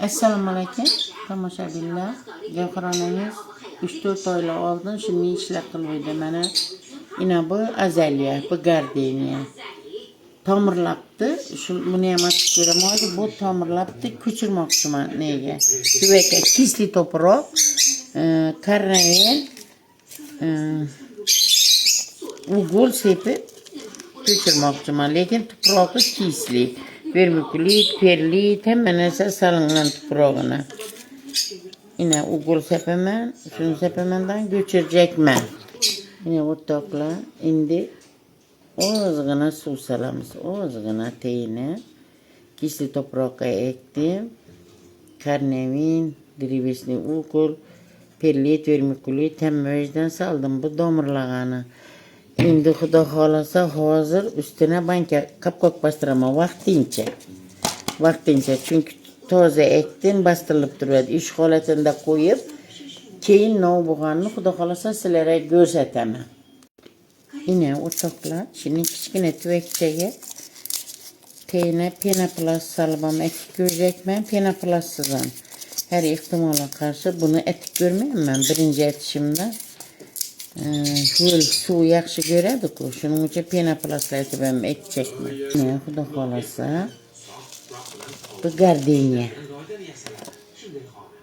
Assalomu alaykum tomoshabinlar. Gavharonangiz 3-4 oylar oldin shuni ishlab qilmaydi. Mana ina bu azalya, bu gardeniya. Tomirlabdi. Buni ham ochib ko'raman. Bu tomirlabdi, ko'chirmoqchiman nega? Tuvaka kisli to'proq, karnavel, ugol sepib ko'chirmoqchiman, lekin tuprog'i kisli. Vermikulit, perlit, hamma narsa solingan tuprog'ini. Yine ugol sepaman, shuni sepamandan ko'chirjakman. Yine o'rtoqlar, endi ozgina suv solamiz, ozgina teyini kisli to'proqqa ekdim. Karnevin, drevesniy ugol, perlit, vermikulit hammadan soldim bu domirlag'ani. Endi xudo xolasa hozir üstüne banka qapqoq bastiraman vaqtincha chunki toza ekdim, bastırılıp turadi. Ish holatida qo'yib, keyin nov bo'lganini xudo xolasa sizlarga ko'rsataman. Yine o'rtoqlar, shuni kichkina tuvakchaga teyini penoplast solib ekib ko'rjakman. Penoplastsiz ham har ehtimolga qarshi buni etib ko'rmayman birinchi etishimda. Suv yaxshi ko'radi-ku, shuning uchun penoplastlar etib ham ekchakman. Mana xudo xolasa bu gardeniya.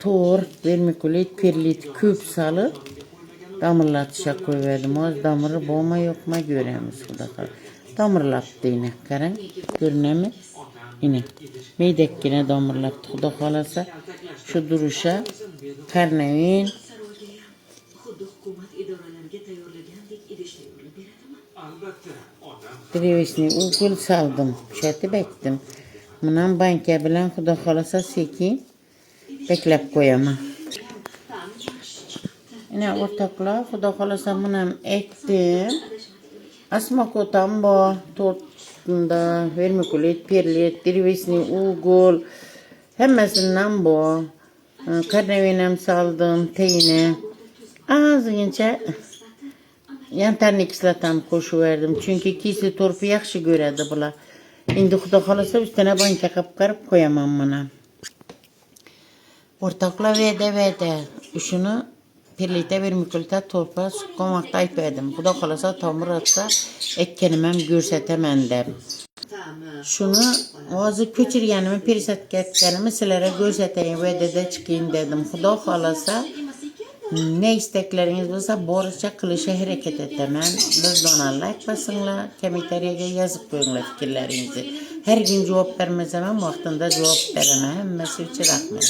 To'r, vermikulit, perlit ko'p solib damirlatishga qo'ydim. Hozir damiri bormi yo'qmi ko'ramiz xudo xolasa. Damirlabdi yine, qarang, ko'rinami? Yine maydakkina damirlabdi xudo xolasa. Shu durusha karnavin drevesniy ugol soldim, shatib ekdim. Bundan banka bilan xudo xolasa sekin beklab qo'yaman. Yine o'rtoqlar, xudo xolasa buni ham ekdim. Asmakotam bor, to'rtunda vermikulit, perlit, drevesniy ugol hammasidan bor. Karnavin ham soldim, teyini. Ozgincha yantarni kislotam qo'shib verdim, chunki kisli to'rpi yaxshi ko'radi bular. Endi xudo xolasa üstüne banka qilib qarib qo'yaman buni. O'rtoqlar, veda. Shuni perlita vermikulita to'rpa suqqan vaqtda aytdim. Xudo xolasa tomir atsa ekkanim ham ko'rsataman deb. Shuni hozir ko'chirganimni, persatga etganimni sizlarga ko'rsatayin, vedada chiqing dedim. Xudo xolasa ne isteklaringiz bo'lsa boricha qilishga harakat etaman. Bizni like bosinglar, kommentariyaga yozib qo'yinglar fikrlaringizni. Har kun javob bermasam ham vaqtida javob beraman. Hammasi uchun rahmat.